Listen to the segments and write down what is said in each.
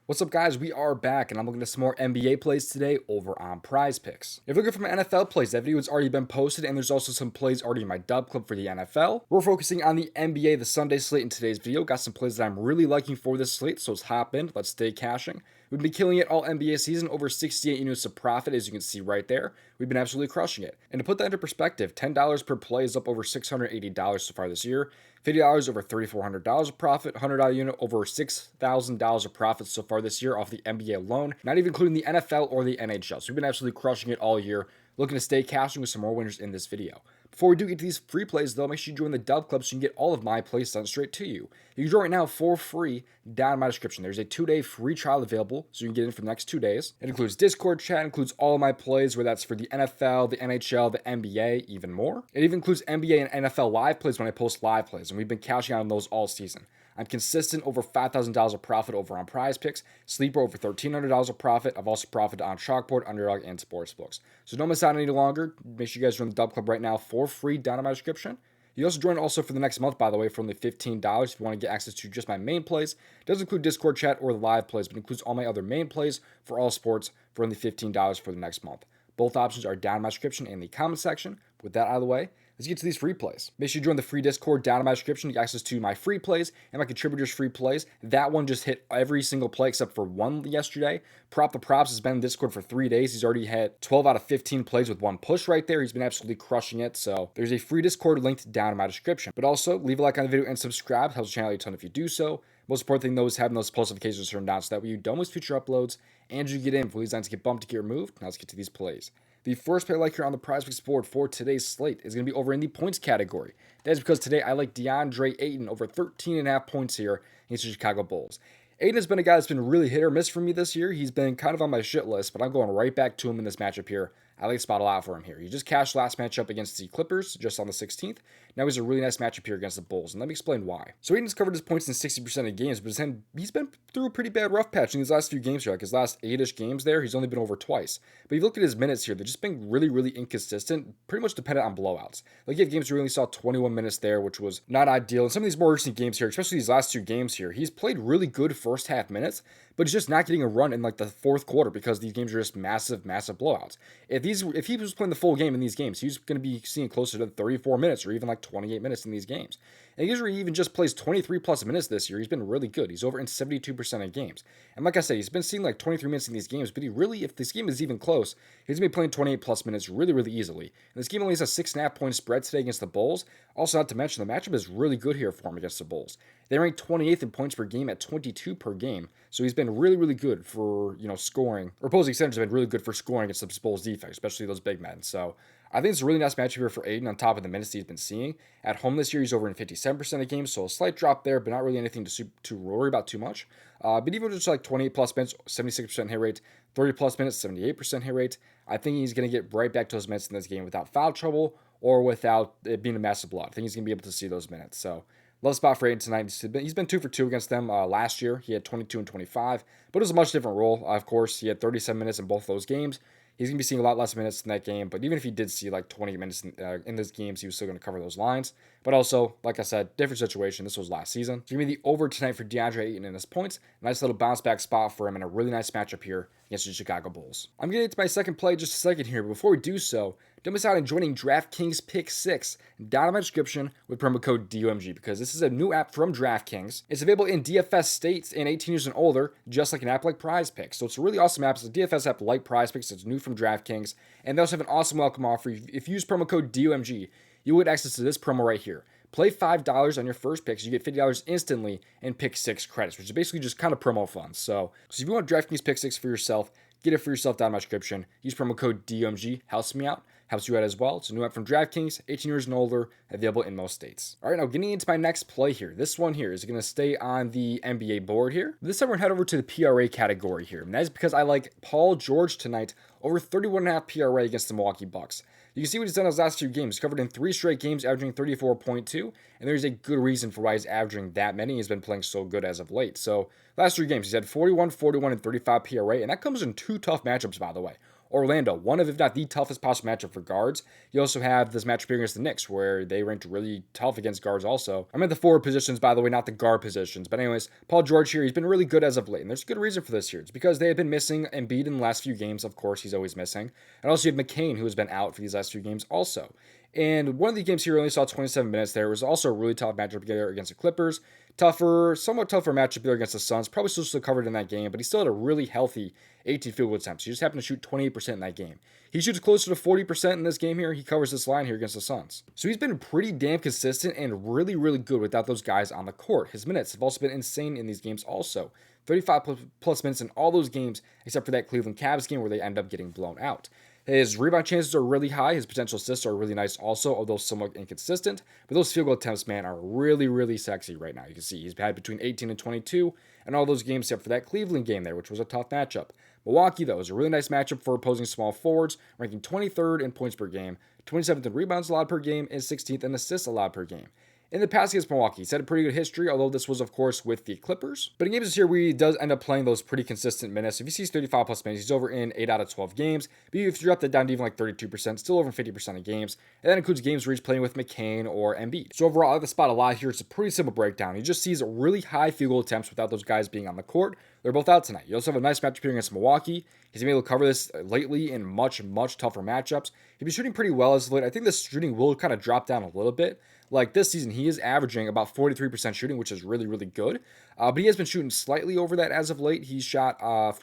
What's up, guys? We are back, and I'm looking at some more NBA plays today over on PrizePicks. If you're looking for my NFL plays, that video has already been posted, and there's also some plays already in my DubClub for the NFL. We're focusing on the NBA, the Sunday slate in today's video. Got some plays that I'm really liking for this slate, so let's hop in. Let's stay cashing. We've been killing it all NBA season, over 68 units of profit, as you can see right there. We've been absolutely crushing it. And to put that into perspective, $10 per play is up over $680 so far this year. $50 over $3,400 of profit, $100 unit over $6,000 of profit so far this year off the NBA alone, not even including the NFL or the NHL. So we've been absolutely crushing it all year. Looking to stay cashing with some more winners in this video. Before we do get to these free plays, though, make sure you join the DubClub so you can get all of my plays sent straight to you. You can join right now for free down in my description. There's a 2-day free trial available, so you can get in for the next 2 days. It includes Discord chat, includes all of my plays, whether that's for the NFL, the NHL, the NBA, even more. It even includes NBA and NFL live plays when I post live plays, and we've been cashing out on those all season. I'm consistent over $5,000 of profit over on PrizePicks, sleeper over $1,300 of profit. I've also profited on Chalkboard, Underdog, and Sportsbooks. So don't miss out any longer. Make sure you guys join the DubClub right now for free down in my description. You also join also for the next month, by the way, for only $15 if you want to get access to just my main plays. It doesn't include Discord chat or the live plays, but includes all my other main plays for all sports for only $15 for the next month. Both options are down in my description and the comment section. With that out of the way, let's get to these free plays. Make sure you join the free Discord down in my description to get access to my free plays and my contributors' free plays. That one just hit every single play except for one yesterday. Prop the Props has been in Discord for 3 days. He's already had 12 out of 15 plays with one push right there. He's been absolutely crushing it. So there's a free Discord linked down in my description. But also, leave a like on the video and subscribe. Helps the channel a ton if you do so. Most important thing, though, is having those post notifications turned on so that way you don't miss future uploads and you get in for these lines to get bumped to get removed. Now let's get to these plays. The first play I like here on the PrizePicks board for today's slate is going to be over in the points category. That is because today I like Deandre Ayton over 13.5 points here against the Chicago Bulls. Ayton has been a guy that's been really hit or miss for me this year. He's been kind of on my shit list, but I'm going right back to him in this matchup here. I like to spot a lot for him here. He just cashed last matchup against the Clippers just on the 16th. Now he's a really nice matchup here against the Bulls, and let me explain why. So Ayton's covered his points in 60% of games, but he's been through a pretty bad rough patch in these last few games here. Like his last 8-ish games there, he's only been over twice. But if you look at his minutes here, they've just been really, really inconsistent, pretty much dependent on blowouts. Like you have games where we only saw 21 minutes there, which was not ideal. And some of these more recent games here, especially these last 2 games here, he's played really good first half minutes, but he's just not getting a run in like the fourth quarter because these games are just massive, massive blowouts. If he was playing the full game in these games, he's going to be seeing closer to 34 minutes or even like 28 minutes in these games. And usually he even just plays 23 plus minutes this year. He's been really good. He's over in 72% of games. And like I said, he's been seeing like 23 minutes in these games, but if this game is even close, he's going to be playing 28 plus minutes really, really easily. And this game only has a 6.5 point spread today against the Bulls. Also, not to mention, the matchup is really good here for him against the Bulls. They rank 28th in points per game at 22 per game. So he's been really, really good for, scoring. Or opposing centers have been really good for scoring against the Bulls defense, especially those big men. So I think it's a really nice matchup here for Ayton on top of the minutes he's been seeing. At home this year, he's over in 57% of games, so a slight drop there, but not really anything to worry about too much. But even just like 28 plus minutes, 76% hit rate, 30 plus minutes, 78% hit rate, I think he's going to get right back to those minutes in this game without foul trouble or without it being a massive blowout. I think he's going to be able to see those minutes. So love spot for Ayton tonight. He's been 2 for 2 against them last year. He had 22 and 25, but it was a much different role. Of course, he had 37 minutes in both those games. He's going to be seeing a lot less minutes in that game, but even if he did see like 20 minutes in those games, he was still going to cover those lines. But also, like I said, different situation. This was last season. So give me the over tonight for Deandre Ayton and his points. Nice little bounce back spot for him and a really nice matchup here against the Chicago Bulls. I'm getting into my second play just a second here, but before we do so, don't miss out on joining DraftKings Pick 6 down in my description with promo code DOMG because this is a new app from DraftKings. It's available in DFS states and 18 years and older, just like an app like PrizePicks. So it's a really awesome app. It's a DFS app like PrizePicks. It's new from DraftKings. And they also have an awesome welcome offer. If you use promo code DOMG, you will get access to this promo right here. Play $5 on your first picks. You get $50 instantly in Pick 6 credits, which is basically just kind of promo funds. So if you want DraftKings Pick 6 for yourself, get it for yourself down in my description. Use promo code DOMG. Helps me out. Helps you out as well. It's a new app from DraftKings, 18 years and older, available in most states. All right, now getting into my next play here. This one here is going to stay on the NBA board here. This time we're going to head over to the PRA category here. And that is because I like Paul George tonight over 31.5 PRA against the Milwaukee Bucks. You can see what he's done his last 2 games. He's covered in 3 straight games, averaging 34.2, and there's a good reason for why he's averaging that many. He's been playing so good as of late. So last 3 games, he's had 41, 41, and 35 PRA, and that comes in 2 tough matchups, by the way. Orlando, one of, if not the toughest possible matchup for guards. You also have this matchup here against the Knicks, where they ranked really tough against guards also. I'm at the forward positions, by the way, not the guard positions. But anyways, Paul George here, he's been really good as of late. And there's a good reason for this here. It's because they have been missing Embiid in the last few games. Of course, he's always missing. And also you have McCain, who has been out for these last few games also. And one of the games here only saw 27 minutes there. It was also a really tough matchup together against the Clippers. Somewhat tougher matchup there against the Suns. Probably still covered in that game, but he still had a really healthy 18 field goal attempts. He just happened to shoot 28% in that game. He shoots closer to 40% in this game here. He covers this line here against the Suns. So he's been pretty damn consistent and really, really good without those guys on the court. His minutes have also been insane in these games also. 35 plus minutes in all those games, except for that Cleveland Cavs game where they end up getting blown out. His rebound chances are really high. His potential assists are really nice also, although somewhat inconsistent. But those field goal attempts, man, are really, really sexy right now. You can see he's had between 18 and 22 in all those games except for that Cleveland game there, which was a tough matchup. Milwaukee, though, is a really nice matchup for opposing small forwards, ranking 23rd in points per game, 27th in rebounds allowed per game, and 16th in assists allowed per game. In the past against Milwaukee, he's had a pretty good history, although this was, of course, with the Clippers. But in games this year where he does end up playing those pretty consistent minutes, if he sees 35 plus minutes, he's over in 8 out of 12 games. But if you drop that down to even like 32%, still over 50% of games. And that includes games where he's playing with McCain or Embiid. So overall, I like the spot a lot here. It's a pretty simple breakdown. He just sees really high field goal attempts without those guys being on the court. They're both out tonight. You also have a nice matchup here against Milwaukee. He's been able to cover this lately in much, much tougher matchups. He's been shooting pretty well as of late. I think this shooting will kind of drop down a little bit. Like this season, he is averaging about 43% shooting, which is really, really good. But he has been shooting slightly over that as of late. He's shot 45%,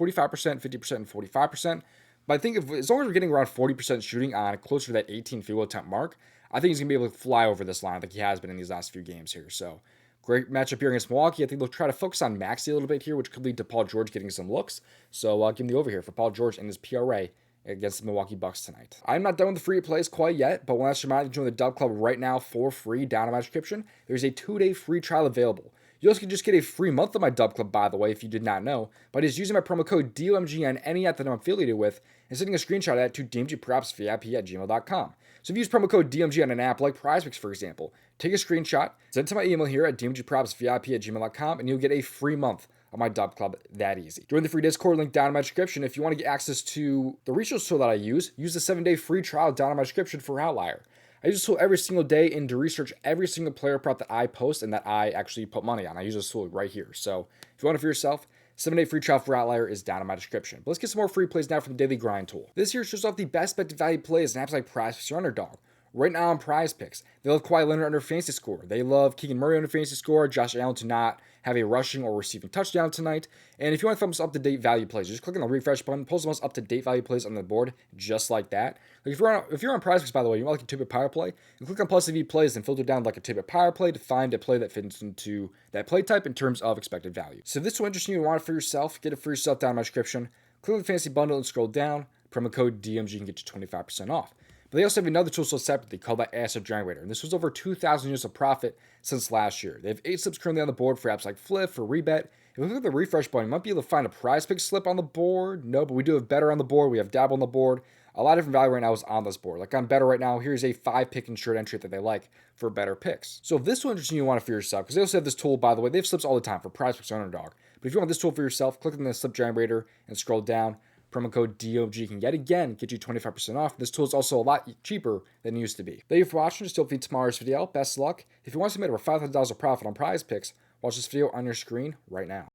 50%, and 45%. But I think as long as we're getting around 40% shooting on closer to that 18 field goal attempt mark, I think he's going to be able to fly over this line like he has been in these last few games here. So great matchup here against Milwaukee. I think they'll try to focus on Maxey a little bit here, which could lead to Paul George getting some looks. So I'll give him the over here for Paul George and his PRA against the Milwaukee Bucks tonight. I'm not done with the free plays quite yet, but one last reminder to join the DubClub right now for free down in my description. There's a 2-day free trial available. You also can just get a free month of my DubClub, by the way, if you did not know, by just using my promo code DOMG on any app that I'm affiliated with and sending a screenshot of that to domgpropsvip@gmail.com. So if you use promo code DOMG on an app like PrizePicks, for example, take a screenshot, send it to my email here at domgpropsvip@gmail.com, and you'll get a free month of my DubClub that easy. Join the free Discord link down in my description. If you want to get access to the research tool that I use the 7-day free trial down in my description for Outlier. I use this tool every single day and to research every single player prop that I post and that I actually put money on. I use this tool right here. So if you want it for yourself, 7-day free trial for Outlier is down in my description. But let's get some more free plays now from the Daily Grind tool. This here shows off the best bet value plays in apps like PrizePicks or Underdog. Right now on PrizePicks, they love Kawhi Leonard under fantasy score. They love Keegan Murray under fantasy score, Josh Allen to not have a rushing or receiving touchdown tonight. And if you want to thumb up-to-date value plays, just click on the refresh button, post the most up-to-date value plays on the board, just like that. Like if you're on PrizePicks, by the way, you want like a 2-bit power play, you click on plus EV plays and filter down like a 2-bit power play to find a play that fits into that play type in terms of expected value. So if this is interesting, you want it for yourself, get it for yourself down in my description. Click on the fantasy bundle and scroll down. Promo code DMG can get you 25% off. But they also have another tool sold separately called the Asset Generator, and this was over 2,000 units of profit since last year. They have 8 slips currently on the board for apps like Flip, for Rebet. If you look at the refresh button, you might be able to find a PrizePicks slip on the board. No, but we do have Better on the board. We have Dabble on the board. A lot of different value right now is on this board. Like on Better right now, here's a 5-pick insured entry that they like for better picks. So if this one's interesting, you want it for yourself, because they also have this tool, by the way, they have slips all the time for PrizePicks or Underdog. But if you want this tool for yourself, click on the Slip Generator and scroll down. Promo code DOMG can yet again get you 25% off. This tool is also a lot cheaper than it used to be. Thank you for watching. Just hope you tomorrow's video. Best of luck. If you want to submit over $500 of profit on PrizePicks, watch this video on your screen right now.